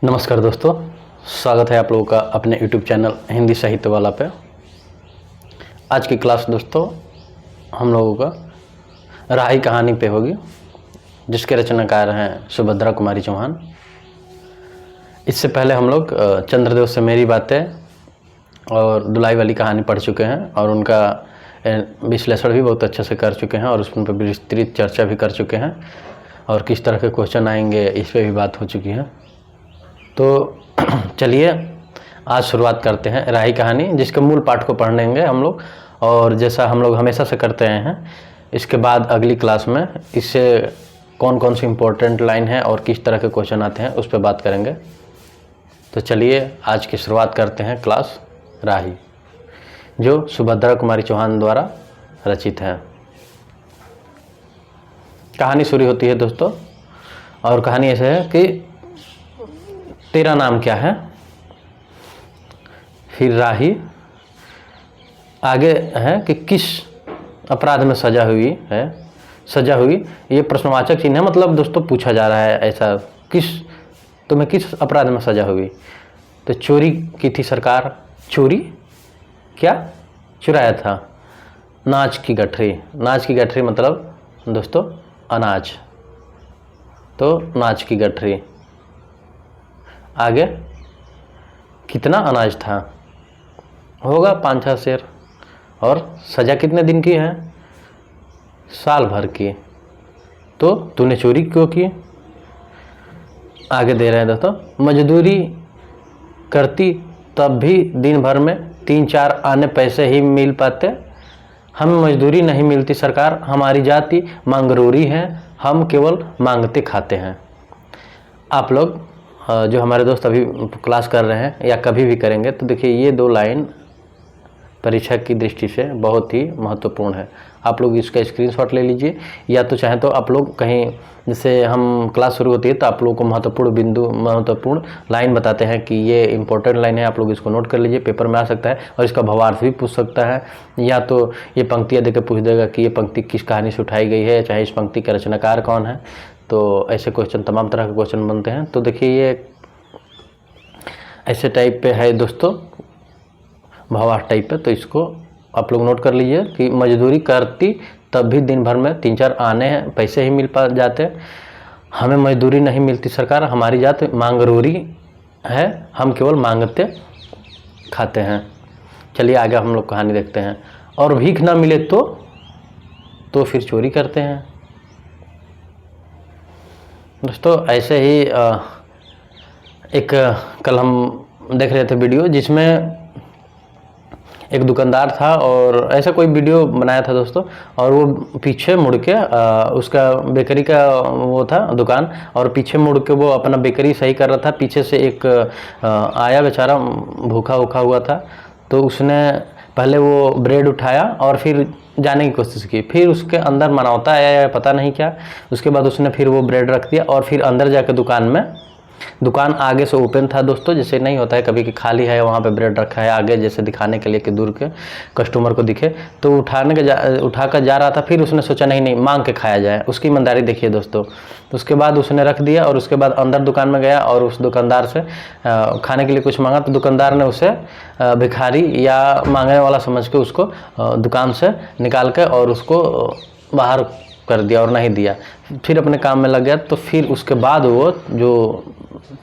नमस्कार दोस्तों, स्वागत है आप लोगों का अपने YouTube चैनल हिंदी साहित्य वाला पे। आज की क्लास दोस्तों हम लोगों का राही कहानी पे होगी, जिसके रचनाकार हैं सुभद्रा कुमारी चौहान। इससे पहले हम लोग चंद्रदेव से मेरी बातें और दुलाई वाली कहानी पढ़ चुके हैं और उनका विश्लेषण भी बहुत अच्छे से कर चुके हैं और उस पर विस्तृत चर्चा भी कर चुके हैं और किस तरह के क्वेश्चन आएंगे इस पर भी बात हो चुकी है। तो चलिए आज शुरुआत करते हैं राही कहानी, जिसके मूल पाठ को पढ़ लेंगे हम लोग। और जैसा हम लोग हमेशा से करते आए हैं, इसके बाद अगली क्लास में इससे कौन कौन सी इम्पोर्टेंट लाइन है और किस तरह के क्वेश्चन आते हैं उस पर बात करेंगे। तो चलिए आज की शुरुआत करते हैं क्लास राही, जो सुभद्रा कुमारी चौहान द्वारा रचित है। कहानी शुरू होती है दोस्तों, और कहानी ऐसे है कि तेरा नाम क्या है। फिर राही आगे है कि किस अपराध में सजा हुई है। सजा हुई ये प्रश्नवाचक चिन्ह है, मतलब दोस्तों पूछा जा रहा है ऐसा, तुम्हें किस अपराध में सजा हुई। तो चोरी की थी सरकार। चोरी क्या? चुराया था नाच की गठरी। नाच की गठरी मतलब दोस्तों अनाज, तो नाच की गठरी। आगे कितना अनाज था? होगा 5-6 सेर। और सज़ा कितने दिन की है? साल भर की। तो तूने चोरी क्यों की? आगे दे रहे हैं दोस्तों, मजदूरी करती तब भी दिन भर में 3-4 आने पैसे ही मिल पाते। हमें मजदूरी नहीं मिलती सरकार, हमारी जाति मांगरूरी है, हम केवल मांगते खाते हैं। आप लोग जो हमारे दोस्त अभी क्लास कर रहे हैं या कभी भी करेंगे, तो देखिए ये 2 लाइन परीक्षा की दृष्टि से बहुत ही महत्वपूर्ण है। आप लोग इसका स्क्रीनशॉट ले लीजिए, या तो चाहे तो आप लोग कहीं, जैसे हम क्लास शुरू होती है तो आप लोगों को महत्वपूर्ण बिंदु, महत्वपूर्ण लाइन बताते हैं कि ये इंपॉर्टेंट लाइन है, आप लोग इसको नोट कर लीजिए। पेपर में आ सकता है और इसका भावार्थ भी पूछ सकता है, या तो ये पंक्तियाँ देकर पूछ देगा कि ये पंक्ति किस कहानी से उठाई गई है, चाहे इस पंक्ति का रचनाकार कौन है। तो ऐसे क्वेश्चन, तमाम तरह के क्वेश्चन बनते हैं। तो देखिए ये ऐसे टाइप पे है दोस्तों, भावार्थ टाइप पे। तो इसको आप लोग नोट कर लीजिए कि मजदूरी करती तब भी दिन भर में 3-4 आने हैं पैसे ही मिल पा जाते। हमें मजदूरी नहीं मिलती सरकार, हमारी जात मांगरूरी है, हम केवल मांगते खाते हैं। चलिए आगे हम लोग कहानी देखते हैं। और भीख ना मिले तो फिर चोरी करते हैं। दोस्तों ऐसे ही एक कल हम देख रहे थे वीडियो, जिसमें एक दुकानदार था और ऐसा कोई वीडियो बनाया था दोस्तों, और वो पीछे मुड़ के उसका बेकरी का वो था दुकान, और पीछे मुड़ के वो अपना बेकरी सही कर रहा था। पीछे से एक आया बेचारा, भूखा उखा हुआ था। तो उसने पहले वो ब्रेड उठाया और फिर जाने की कोशिश की, फिर उसके अंदर मनौता आया या पता नहीं क्या। उसके बाद उसने फिर वो ब्रेड रख दिया और फिर अंदर जाकर दुकान आगे से ओपन था दोस्तों, जैसे नहीं होता है कभी कि खाली है वहाँ पे ब्रेड रखा है आगे, जैसे दिखाने के लिए कि दूर के कस्टमर को दिखे। तो उठाकर जा रहा था। फिर उसने सोचा नहीं मांग के खाया जाए। उसकी ईमानदारी देखिए दोस्तों। तो उसके बाद उसने रख दिया और उसके बाद अंदर दुकान में गया और उस दुकानदार से खाने के लिए कुछ मांगा। तो दुकानदार ने उसे भिखारी या मांगने वाला समझ के उसको दुकान से निकाल के और उसको बाहर कर दिया और नहीं दिया। फिर अपने काम में लग गया। तो फिर उसके बाद वो जो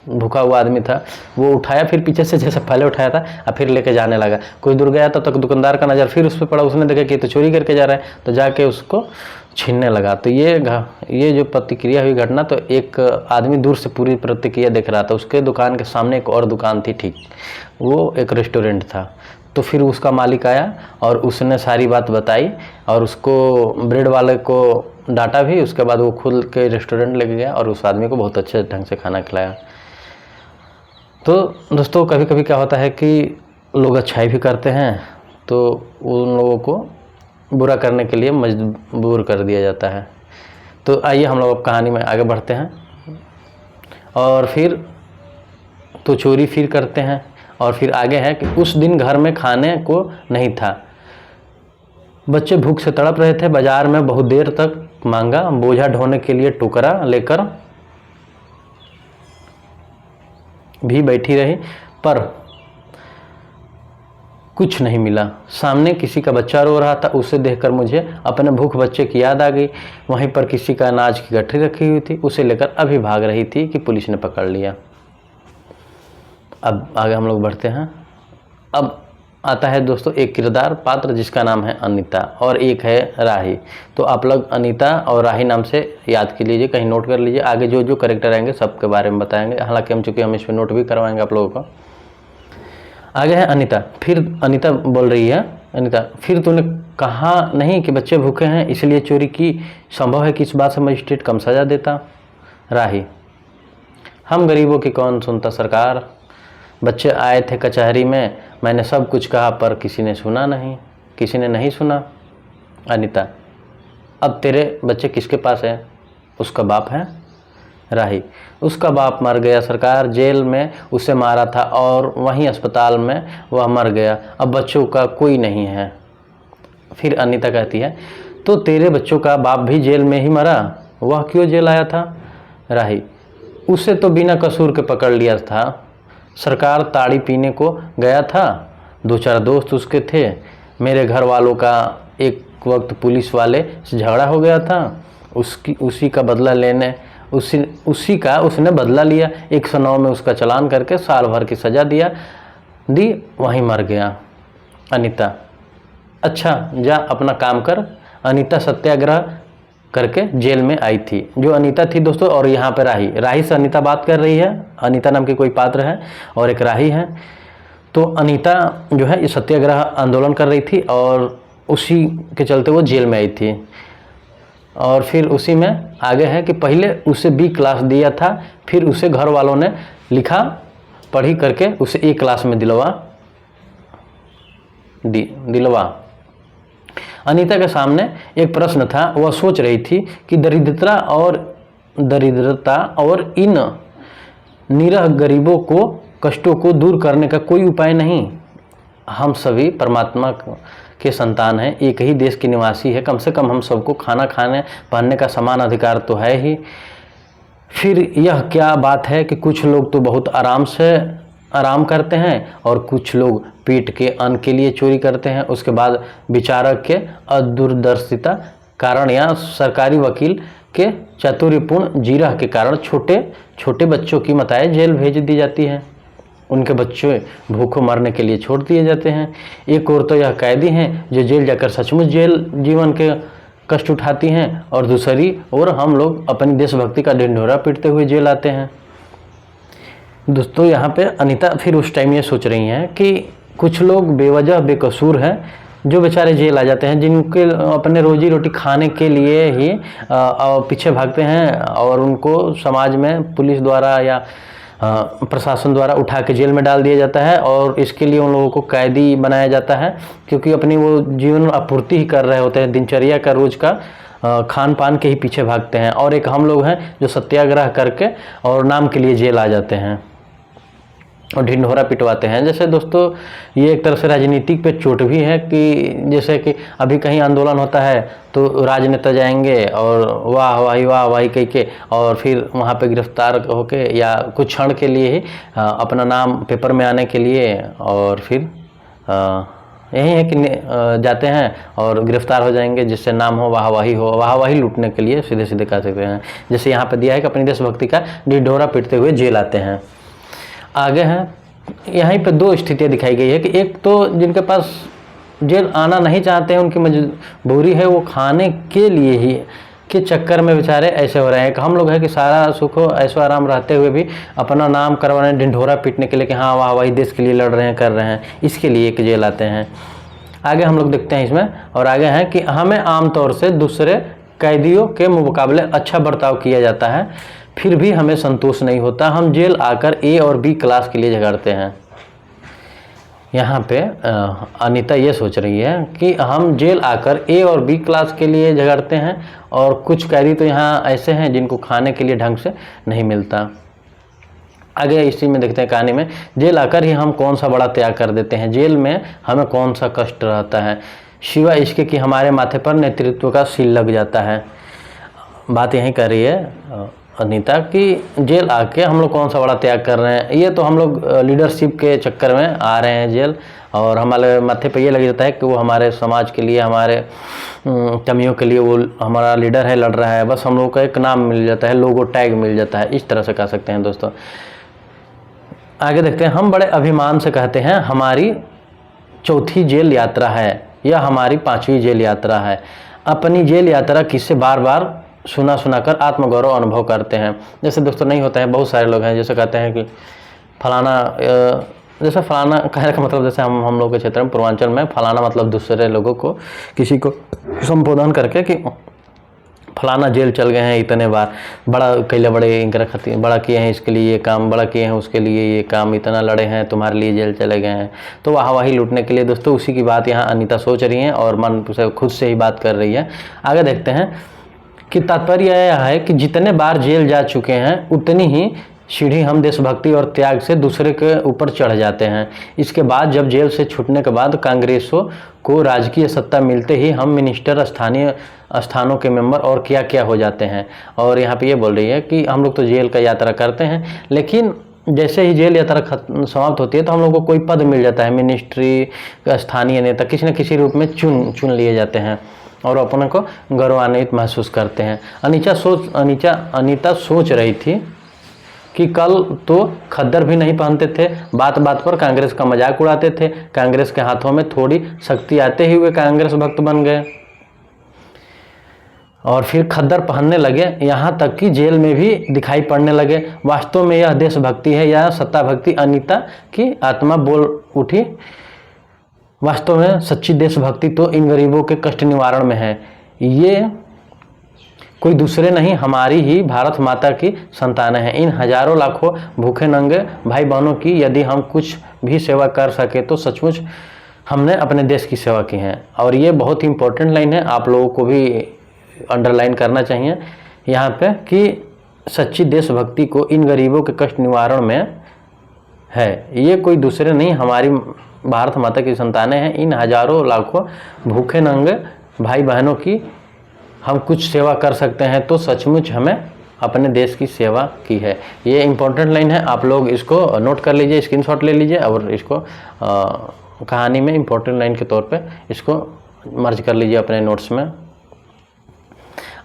भूखा हुआ आदमी था वो उठाया, फिर पीछे से जैसे पहले उठाया था और फिर लेके जाने लगा। कोई दूर गया तब तक दुकानदार का नज़र फिर उस पर पड़ा। उसने देखा कि तो चोरी करके जा रहा है, तो जाके उसको छीनने लगा। तो ये जो प्रतिक्रिया हुई घटना, तो एक आदमी दूर से पूरी प्रतिक्रिया देख रहा था। उसके दुकान के सामने एक और दुकान थी, ठीक वो एक रेस्टोरेंट था। तो फिर उसका मालिक आया और उसने सारी बात बताई और उसको ब्रेड वाले को डांटा भी। उसके बाद वो खुद के रेस्टोरेंट लेके गया और उस आदमी को बहुत अच्छे ढंग से खाना खिलाया। तो दोस्तों कभी कभी क्या होता है कि लोग अच्छाई भी करते हैं, तो उन लोगों को बुरा करने के लिए मजबूर कर दिया जाता है। तो आइए हम लोग अब कहानी में आगे बढ़ते हैं। और फिर तो चोरी फिर करते हैं। और फिर आगे है कि उस दिन घर में खाने को नहीं था। बच्चे भूख से तड़प रहे थे। बाजार में बहुत देर तक मांगा, बोझा ढोने के लिए टोकरा लेकर भी बैठी रही पर कुछ नहीं मिला। सामने किसी का बच्चा रो रहा था, उसे देखकर मुझे अपने भूख बच्चे की याद आ गई। वहीं पर किसी का अनाज की गठरी रखी हुई थी, उसे लेकर अभी भाग रही थी कि पुलिस ने पकड़ लिया। अब आगे हम लोग बढ़ते हैं। अब आता है दोस्तों एक किरदार पात्र जिसका नाम है अनीता और एक है राही। तो आप लोग अनीता और राही नाम से याद कर लीजिए, कहीं नोट कर लीजिए। आगे जो जो कैरेक्टर आएंगे सबके बारे में बताएंगे, हालांकि हम इस पर नोट भी करवाएंगे आप लोगों को। आगे है अनीता। फिर अनीता बोल रही है, अनीता फिर तूने कहा नहीं कि बच्चे भूखे हैं इसलिए चोरी की, संभव है कि इस बात से मजिस्ट्रेट कम सजा देता। राही, हम गरीबों की कौन सुनता सरकार, बच्चे आए थे कचहरी में, मैंने सब कुछ कहा पर किसी ने सुना नहीं, किसी ने नहीं सुना। अनीता, अब तेरे बच्चे किसके पास है, उसका बाप है। राही, उसका बाप मर गया सरकार, जेल में उसे मारा था और वहीं अस्पताल में वह मर गया, अब बच्चों का कोई नहीं है। फिर अनीता कहती है, तो तेरे बच्चों का बाप भी जेल में ही मरा, वह क्यों जेल आया था। राही, उसे तो बिना कसूर के पकड़ लिया था सरकार, ताड़ी पीने को गया था, 2-4 दोस्त उसके थे, मेरे घर वालों का एक वक्त पुलिस वाले से झगड़ा हो गया था, उसी का बदला लेने उसी का उसने बदला लिया, 109 में उसका चालान करके साल भर की सज़ा दी, वहीं मर गया। अनीता, अच्छा जा अपना काम कर। अनीता सत्याग्रह करके जेल में आई थी। जो अनीता थी दोस्तों, और यहाँ पे राही से अनीता बात कर रही है, अनीता नाम की कोई पात्र है और एक राही है। तो अनीता जो है ये सत्याग्रह आंदोलन कर रही थी और उसी के चलते वो जेल में आई थी। और फिर उसी में आगे है कि पहले उसे B क्लास दिया था, फिर उसे घर वालों ने लिखा पढ़ी करके उसे A क्लास में दिलवा। अनीता के सामने एक प्रश्न था, वह सोच रही थी कि दरिद्रता और इन निरह गरीबों को कष्टों को दूर करने का कोई उपाय नहीं। हम सभी परमात्मा के संतान हैं, एक ही देश के निवासी है, कम से कम हम सबको खाना खाने पहनने का समान अधिकार तो है ही। फिर यह क्या बात है कि कुछ लोग तो बहुत आराम करते हैं और कुछ लोग पेट के अन्न के लिए चोरी करते हैं। उसके बाद विचारक के अदूरदर्शिता कारण या सरकारी वकील के चातुर्यपूर्ण जिरह के कारण छोटे छोटे बच्चों की माताएं जेल भेज दी जाती हैं, उनके बच्चे भूखों मरने के लिए छोड़ दिए जाते हैं। एक और तो यह कैदी हैं जो जेल जाकर सचमुच जेल जीवन के कष्ट उठाती हैं, और दूसरी और हम लोग अपनी देशभक्ति का ढिंढोरा पीटते हुए जेल आते हैं। दोस्तों यहाँ पे अनीता फिर उस टाइम ये सोच रही हैं कि कुछ लोग बेवजह बेकसूर हैं जो बेचारे जेल आ जाते हैं, जिनके अपने रोजी रोटी खाने के लिए ही पीछे भागते हैं और उनको समाज में पुलिस द्वारा या प्रशासन द्वारा उठा के जेल में डाल दिया जाता है, और इसके लिए उन लोगों को कैदी बनाया जाता है, क्योंकि अपनी वो जीवन आपूर्ति ही कर रहे होते हैं, दिनचर्या का रोज का खान पान के ही पीछे भागते हैं। और एक हम लोग हैं जो सत्याग्रह करके और नाम के लिए जेल आ जाते हैं और ढिंढोरा पिटवाते हैं। जैसे दोस्तों ये एक तरह से राजनीतिक पे चोट भी है कि जैसे कि अभी कहीं आंदोलन होता है तो राजनेता जाएंगे और वाह वाही कह के और फिर वहाँ पे गिरफ्तार होके या कुछ क्षण के लिए ही अपना नाम पेपर में आने के लिए, और फिर यही है कि जाते हैं और गिरफ्तार हो जाएंगे, जिससे नाम हो वाहवाही लूटने के लिए सीधे सीधे कह सकते हैं। जैसे यहाँ पे दिया है कि अपनी देशभक्ति का ढिंढोरा पीटते हुए जेल आते हैं। आगे हैं यहीं पे 2 स्थितियाँ दिखाई गई है कि एक तो जिनके पास जेल आना नहीं चाहते हैं, उनकी मजबूरी है, वो खाने के लिए ही के चक्कर में बेचारे ऐसे हो रहे हैं। हम लोग हैं कि सारा सुख ऐशो आराम रहते हुए भी अपना नाम करवाने ढिंढोरा पीटने के लिए कि हाँ वाह वही देश के लिए लड़ रहे हैं कर रहे हैं, इसके लिए एक जेल आते हैं। आगे हम लोग देखते हैं इसमें, और आगे हैं कि हमें आमतौर से दूसरे कैदियों के मुकाबले अच्छा बर्ताव किया जाता है, फिर भी हमें संतोष नहीं होता, हम जेल आकर A और B क्लास के लिए झगड़ते हैं। यहाँ पे अनीता ये सोच रही है कि हम जेल आकर A और B क्लास के लिए झगड़ते हैं, और कुछ कैदी तो यहाँ ऐसे हैं जिनको खाने के लिए ढंग से नहीं मिलता। आगे इसी में देखते हैं कहानी में, जेल आकर ही हम कौन सा बड़ा त्याग कर देते हैं, जेल में हमें कौन सा कष्ट रहता है, सिवाय इसके कि हमारे माथे पर नेतृत्व का सील लग जाता है। बात यहीं कर रही है अनीता कि जेल आके हम लोग कौन सा बड़ा त्याग कर रहे हैं, ये तो हम लोग लीडरशिप के चक्कर में आ रहे हैं जेल, और हमारे माथे पे ये लग जाता है कि वो हमारे समाज के लिए, हमारे कमियों के लिए वो हमारा लीडर है, लड़ रहा है, बस हम लोग का एक नाम मिल जाता है, लोगो टैग मिल जाता है, इस तरह से कह सकते हैं दोस्तों। आगे देखते हैं। हम बड़े अभिमान से कहते हैं हमारी चौथी जेल यात्रा है या हमारी 5वीं जेल यात्रा है। अपनी जेल यात्रा किससे बार बार सुना कर आत्मगौरव अनुभव करते हैं। जैसे दोस्तों नहीं होता है, बहुत सारे लोग हैं जैसे कहते हैं कि फलाना, जैसे फलाना कहने का मतलब, जैसे हम लोग के क्षेत्र में पूर्वांचल में फलाना मतलब दूसरे लोगों को, किसी को संबोधन करके कि फलाना जेल चल गए हैं इतने बार, बड़ा कैले बड़ा किए हैं, इसके लिए ये काम, बड़ा किए हैं उसके लिए ये काम, इतना लड़े हैं तुम्हारे लिए जेल चले गए हैं। तो वाहवाही लूटने के लिए दोस्तों उसी की बात यहाँ अनीता सोच रही हैं और मन से खुद से ही बात कर रही है। आगे देखते हैं कि तात्पर्य यह है कि जितने बार जेल जा चुके हैं उतनी ही सीढ़ी हम देशभक्ति और त्याग से दूसरे के ऊपर चढ़ जाते हैं। इसके बाद जब जेल से छूटने के बाद कांग्रेसों को राजकीय सत्ता मिलते ही हम मिनिस्टर, स्थानीय स्थानों के मेंबर और क्या क्या हो जाते हैं। और यहाँ पे ये बोल रही है कि हम लोग तो जेल का यात्रा करते हैं, लेकिन जैसे ही जेल यात्रा समाप्त होती है तो हम लोग को कोई पद मिल जाता है, मिनिस्ट्री, स्थानीय नेता किसी न किसी रूप में चुन लिए जाते हैं और अपने को गौरवान्वित महसूस करते हैं। अनीता सोच रही थी कि कल तो खद्दर भी नहीं पहनते थे, बात बात पर कांग्रेस का मजाक उड़ाते थे, कांग्रेस के हाथों में थोड़ी शक्ति आते ही हुए कांग्रेस भक्त बन गए और फिर खद्दर पहनने लगे, यहाँ तक कि जेल में भी दिखाई पड़ने लगे। वास्तव में यह देशभक्ति है या सत्ता भक्ति? अनीता की आत्मा बोल उठी। वास्तव में सच्ची देशभक्ति तो इन गरीबों के कष्ट निवारण में है। ये कोई दूसरे नहीं, हमारी ही भारत माता की संतानें हैं। इन हजारों लाखों भूखे नंगे भाई बहनों की यदि हम कुछ भी सेवा कर सके तो सचमुच हमने अपने देश की सेवा की है। और ये बहुत ही इंपॉर्टेंट लाइन है, आप लोगों को भी अंडरलाइन करना चाहिए यहाँ पे कि सच्ची देशभक्ति को इन गरीबों के कष्ट निवारण में है। ये कोई दूसरे नहीं, हमारी भारत माता की संतानें हैं। इन हजारों लाखों भूखे नंगे भाई बहनों की हम कुछ सेवा कर सकते हैं तो सचमुच हमें अपने देश की सेवा की है। ये इंपॉर्टेंट लाइन है, आप लोग इसको नोट कर लीजिए, स्क्रीनशॉट ले लीजिए और इसको कहानी में इंपॉर्टेंट लाइन के तौर पे इसको मर्ज कर लीजिए अपने नोट्स में।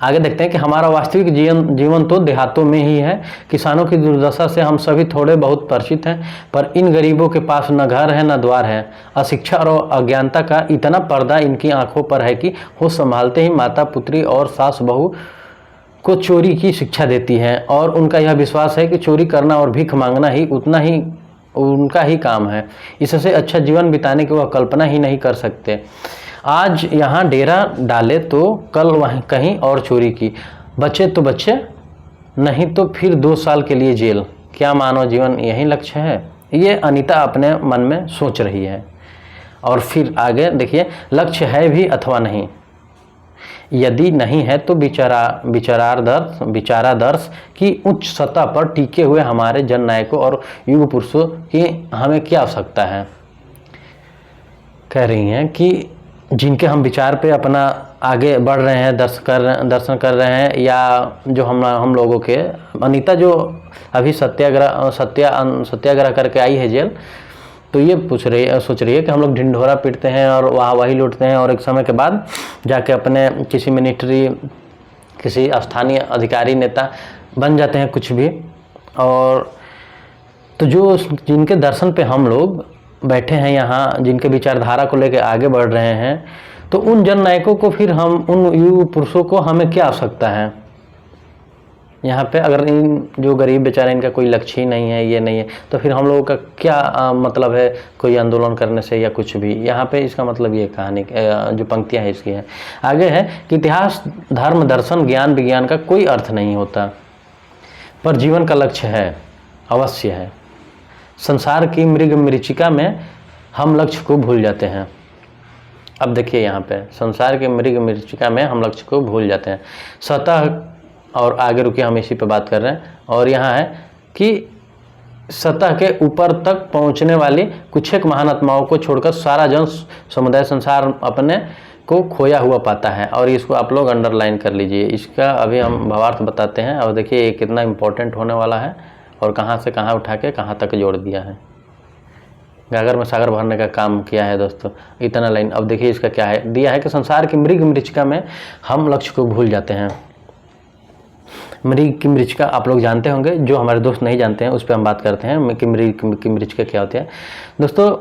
आगे देखते हैं कि हमारा वास्तविक जीवन तो देहातों में ही है। किसानों की दुर्दशा से हम सभी थोड़े बहुत परिचित हैं, पर इन गरीबों के पास न घर है न द्वार है। अशिक्षा और अज्ञानता का इतना पर्दा इनकी आंखों पर है कि होश संभालते ही माता, पुत्री और सास बहू को चोरी की शिक्षा देती हैं और उनका यह विश्वास है कि चोरी करना और भीख मांगना ही उतना ही उनका ही काम है। इससे अच्छा जीवन बिताने की वह कल्पना ही नहीं कर सकते। आज यहाँ डेरा डाले तो कल वहीं कहीं और चोरी की, बचे तो बच्चे, नहीं तो फिर 2 साल के लिए जेल। क्या मानव जीवन यही लक्ष्य है? ये अनीता अपने मन में सोच रही है। और फिर आगे देखिए, लक्ष्य है भी अथवा नहीं, यदि नहीं है तो विचारादर्श की उच्च सतह पर टिके हुए हमारे जननायकों और युग पुरुषों की हमें क्या आवश्यकता है। कह रही हैं कि जिनके हम विचार पे अपना आगे बढ़ रहे हैं, दर्शन कर रहे हैं, या जो हम लोगों के अनीता जो अभी सत्याग्रह करके आई है जेल, तो ये सोच रही है कि हम लोग ढिंढोरा पीटते हैं और वाहवाही लूटते हैं और एक समय के बाद जाके अपने किसी मिनिस्ट्री, किसी स्थानीय अधिकारी, नेता बन जाते हैं कुछ भी। और तो जो जिनके दर्शन पे हम लोग बैठे हैं यहाँ, जिनके विचारधारा को लेकर आगे बढ़ रहे हैं, तो उन जननायकों को फिर हम, उन युग पुरुषों को हमें क्या आवश्यकता है यहाँ पे? अगर इन जो गरीब बेचारे, इनका कोई लक्ष्य ही नहीं है, ये नहीं है, तो फिर हम लोगों का क्या मतलब है कोई आंदोलन करने से या कुछ भी? यहाँ पे इसका मतलब ये कहानी जो पंक्तियाँ है इसकी है। आगे है कि इतिहास, धर्म, दर्शन, ज्ञान, विज्ञान का कोई अर्थ नहीं होता, पर जीवन का लक्ष्य है, अवश्य है। संसार की मृग मरीचिका में हम लक्ष्य को भूल जाते हैं। अब देखिए यहाँ पे, संसार के मृग मरीचिका में हम लक्ष्य को भूल जाते हैं। सतह, और आगे रुके हम इसी पे बात कर रहे हैं। और यहाँ है कि सतह के ऊपर तक पहुँचने वाली कुछ एक महान आत्माओं को छोड़कर सारा जन समुदाय संसार अपने को खोया हुआ पाता है। और इसको आप लोग अंडरलाइन कर लीजिए, इसका अभी हम भावार्थ बताते हैं। और देखिए ये कितना इम्पोर्टेंट होने वाला है और कहाँ से कहाँ उठा के कहाँ तक जोड़ दिया है, गागर में सागर भरने का काम किया है दोस्तों, इतना लाइन। अब देखिए इसका क्या है, दिया है कि संसार की मृग मृचिका में हम लक्ष्य को भूल जाते हैं। मृग की मृचिका आप लोग जानते होंगे, जो हमारे दोस्त नहीं जानते हैं उस पर हम बात करते हैं कि मृग की मृचिका क्या होती है। दोस्तों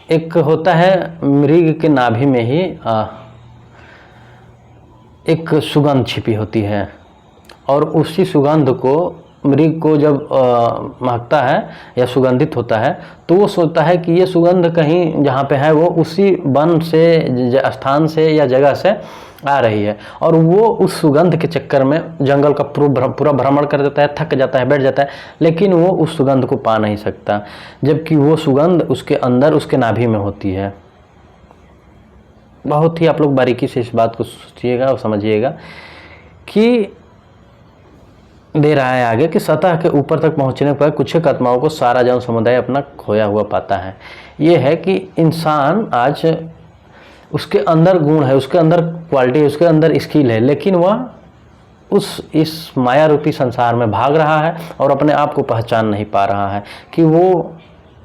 एक होता है मृग के नाभि में ही एक सुगंध छिपी होती है, और उसी सुगंध को मृग को जब महकता है या सुगंधित होता है तो वो सोचता है कि ये सुगंध कहीं जहाँ पे है वो उसी वन से, स्थान से या जगह से आ रही है, और वो उस सुगंध के चक्कर में जंगल का पूरा भ्रमण कर देता है, थक जाता है, बैठ जाता है, लेकिन वो उस सुगंध को पा नहीं सकता, जबकि वो सुगंध उसके अंदर, उसके नाभि में होती है। बहुत ही आप लोग बारीकी से इस बात को सोचिएगा और समझिएगा कि दे रहा है आगे कि सतह के ऊपर तक पहुंचने पर कुछ एक आत्माओं को सारा जन समुदाय अपना खोया हुआ पाता है। ये है कि इंसान आज उसके अंदर गुण है, उसके अंदर क्वालिटी है, उसके अंदर स्किल है, लेकिन वह इस माया रूपी संसार में भाग रहा है और अपने आप को पहचान नहीं पा रहा है कि वो,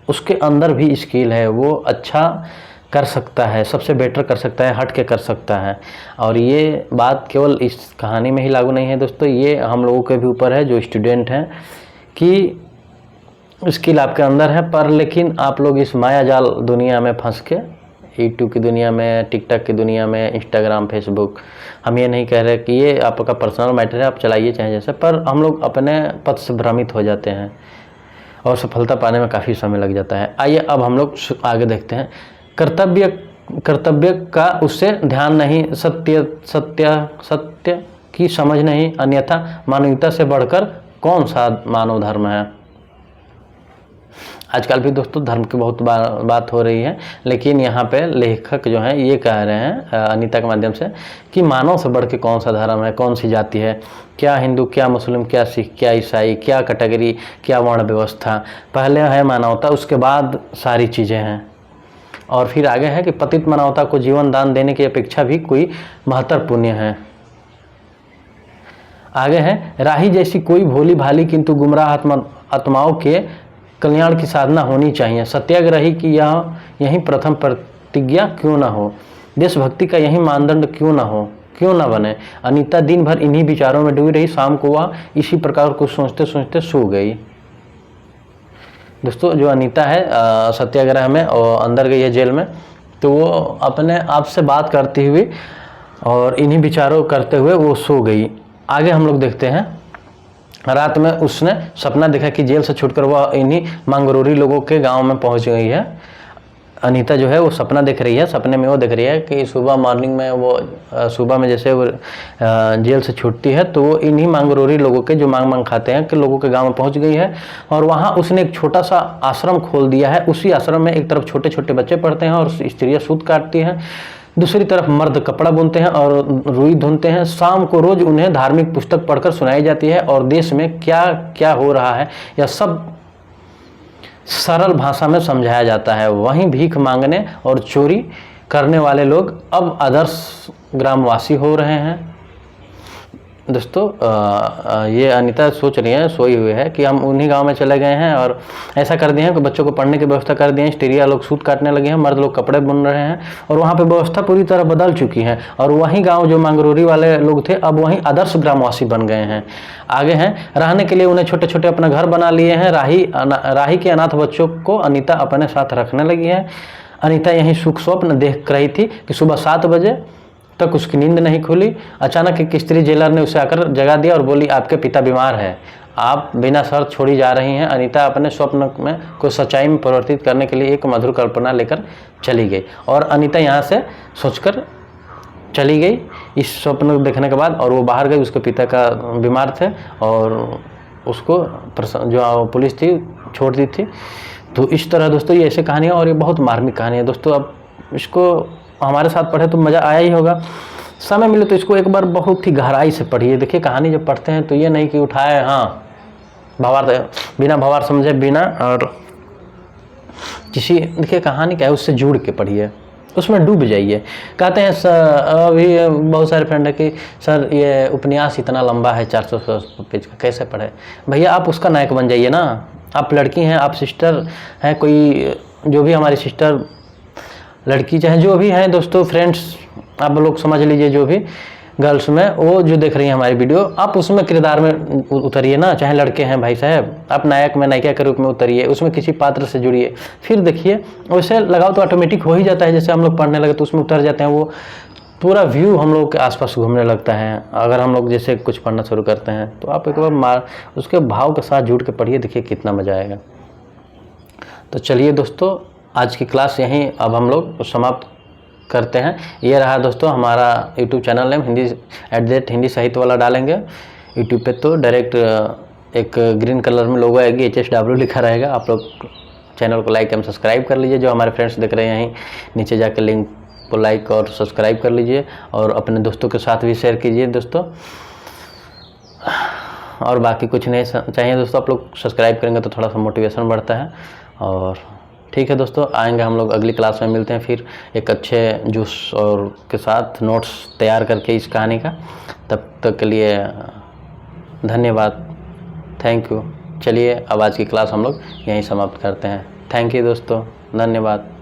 उसके अंदर भी स्किल है, वो अच्छा कर सकता है, सबसे बेटर कर सकता है, हट के कर सकता है। और ये बात केवल इस कहानी में ही लागू नहीं है दोस्तों, ये हम लोगों के भी ऊपर है जो स्टूडेंट हैं, कि स्किल आपके अंदर है, पर लेकिन आप लोग इस माया जाल दुनिया में फंस के, यूट्यूब की दुनिया में, टिकटॉक की दुनिया में, इंस्टाग्राम, फेसबुक, हम ये नहीं कह रहे कि ये आपका पर्सनल मैटर है, आप चलाइए चाहे जैसे, पर हम लोग अपने पथ से भ्रमित हो जाते हैं और सफलता पाने में काफ़ी समय लग जाता है। आइए अब हम लोग आगे देखते हैं। कर्तव्य का उससे ध्यान नहीं, सत्य की समझ नहीं, अन्यथा मानवीयता से बढ़कर कौन सा मानव धर्म है। आजकल भी दोस्तों धर्म की बहुत बात हो रही है, लेकिन यहाँ पे लेखक जो हैं ये कह रहे हैं अनीता के माध्यम से कि मानव से बढ़ के कौन सा धर्म है, कौन सी जाति है, क्या हिंदू, क्या मुस्लिम, क्या सिख, क्या ईसाई, क्या कैटेगरी, क्या वर्ण व्यवस्था। पहले है मानवता, उसके बाद सारी चीज़ें हैं। और फिर आगे है कि पतित मानवता को जीवन दान देने की अपेक्षा भी कोई महत्तर पुण्य है। आगे है राही जैसी कोई भोली भाली किंतु गुमराह आत्माओं के कल्याण की साधना होनी चाहिए। सत्याग्रही की यही प्रथम प्रतिज्ञा क्यों ना हो, देशभक्ति का यही मानदंड क्यों ना बने। अनीता दिन भर इन्हीं विचारों में डूबी रही, शाम को वह इसी प्रकार को सोचते सोचते सो गई। दोस्तों जो अनीता है सत्याग्रह में और अंदर गई है जेल में, तो वो अपने आप से बात करती हुई और इन्हीं विचारों करते हुए वो सो गई। आगे हम लोग देखते हैं, रात में उसने सपना देखा कि जेल से छूटकर वह इन्हीं मंगरूरी लोगों के गांव में पहुंच गई है। अनीता जो है वो सपना देख रही है, सपने में वो देख रही है कि सुबह मॉर्निंग में वो सुबह में जैसे वो जेल से छूटती है तो वो इन्हीं मंगरूरी लोगों के, जो मांग खाते हैं, कि लोगों के गांव में पहुंच गई है। और वहाँ उसने एक छोटा सा आश्रम खोल दिया है। उसी आश्रम में एक तरफ छोटे छोटे बच्चे पढ़ते हैं और स्त्रियाँ सूत काटती हैं, दूसरी तरफ मर्द कपड़ा बुनते हैं और रुई धुनते हैं। शाम को रोज उन्हें धार्मिक पुस्तक पढ़कर सुनाई जाती है और देश में क्या क्या हो रहा है यह सब सरल भाषा में समझाया जाता है। वहीं भीख मांगने और चोरी करने वाले लोग अब आदर्श ग्रामवासी हो रहे हैं। दोस्तों ये अनीता सोच रही है, सोई हुई है, कि हम उन्हीं गांव में चले गए हैं और ऐसा कर दिए हैं कि बच्चों को पढ़ने की व्यवस्था कर दिए हैं, स्त्रियाँ लोग सूत काटने लगे हैं, मर्द लोग कपड़े बुन रहे हैं और वहाँ पे व्यवस्था पूरी तरह बदल चुकी है। और वहीं गांव जो मंगरूरी वाले लोग थे अब वहीं आदर्श ग्रामवासी बन गए हैं। आगे हैं, रहने के लिए उन्हें छोटे छोटे अपना घर बना लिए हैं। राही के अनाथ बच्चों को अनीता अपने साथ रखने लगी है। अनीता यहीं सुख स्वप्न देख रही थी कि सुबह 7 बजे तक उसकी नींद नहीं खुली। अचानक एक स्त्री जेलर ने उसे आकर जगा दिया और बोली, आपके पिता बीमार है, आप बिना शर्त छोड़ी जा रही हैं। अनीता अपने स्वप्न में को सच्चाई में परिवर्तित करने के लिए एक मधुर कल्पना लेकर चली गई। और अनीता यहाँ से सोचकर चली गई इस स्वप्न देखने के बाद, और वो बाहर गई। उसके पिता का बीमार थे और उसको जो पुलिस थी छोड़ दी थी। तो इस तरह दोस्तों ये ऐसी कहानी है और ये बहुत मार्मिक कहानी है दोस्तों। अब इसको हमारे साथ पढ़े तो मज़ा आया ही होगा। समय मिले तो इसको एक बार बहुत ही गहराई से पढ़िए। देखिए कहानी जब पढ़ते हैं तो ये नहीं कि उठाए बिना भवार्थ समझे, बिना और किसी, देखिए कहानी क्या है उससे जुड़ के पढ़िए, उसमें डूब जाइए। कहते हैं अभी बहुत सारे फ्रेंड है कि सर ये उपन्यास इतना लंबा है 400 पेज का, कैसे पढ़े? भैया आप उसका नायक बन जाइए ना। आप लड़की हैं, आप सिस्टर हैं, कोई जो भी हमारी सिस्टर लड़की चाहे जो भी हैं दोस्तों, फ्रेंड्स आप लोग समझ लीजिए, जो भी गर्ल्स में वो जो देख रही हैं हमारी वीडियो, आप उसमें किरदार में उतरिए ना। चाहे लड़के हैं भाई साहब, आप नायक में नायिका के रूप में उतरिए, उसमें किसी पात्र से जुड़िए, फिर देखिए वैसे लगाओ तो ऑटोमेटिक हो ही जाता है। जैसे हम लोग पढ़ने लगे तो उसमें उतर जाते हैं, वो पूरा व्यू हम लोग के आसपास घूमने लगता है। अगर हम लोग जैसे कुछ पढ़ना शुरू करते हैं तो आप एक बार उसके भाव के साथ जुड़ के पढ़िए, देखिए कितना मजा आएगा। तो चलिए दोस्तों, आज की क्लास यहीं अब हम लोग समाप्त करते हैं। ये रहा दोस्तों हमारा यूट्यूब चैनल नेम, हिंदी साहित्य वाला डालेंगे यूट्यूब पे तो डायरेक्ट एक ग्रीन कलर में लोगो आएगी, HSW लिखा रहेगा। आप लोग चैनल को लाइक एवं सब्सक्राइब कर लीजिए। जो हमारे फ्रेंड्स देख रहे हैं यहीं नीचे जाकर लिंक को लाइक और सब्सक्राइब कर लीजिए, और अपने दोस्तों के साथ भी शेयर कीजिए दोस्तों। और बाकी कुछ नहीं चाहिए दोस्तों, आप लोग सब्सक्राइब करेंगे तो थोड़ा सा मोटिवेशन बढ़ता है। और ठीक है दोस्तों, आएंगे हम लोग अगली क्लास में, मिलते हैं फिर एक अच्छे जूस और के साथ नोट्स तैयार करके इस कहानी का। तब तक के लिए धन्यवाद, थैंक यू। चलिए अब आज की क्लास हम लोग यहीं समाप्त करते हैं। थैंक यू दोस्तों, धन्यवाद।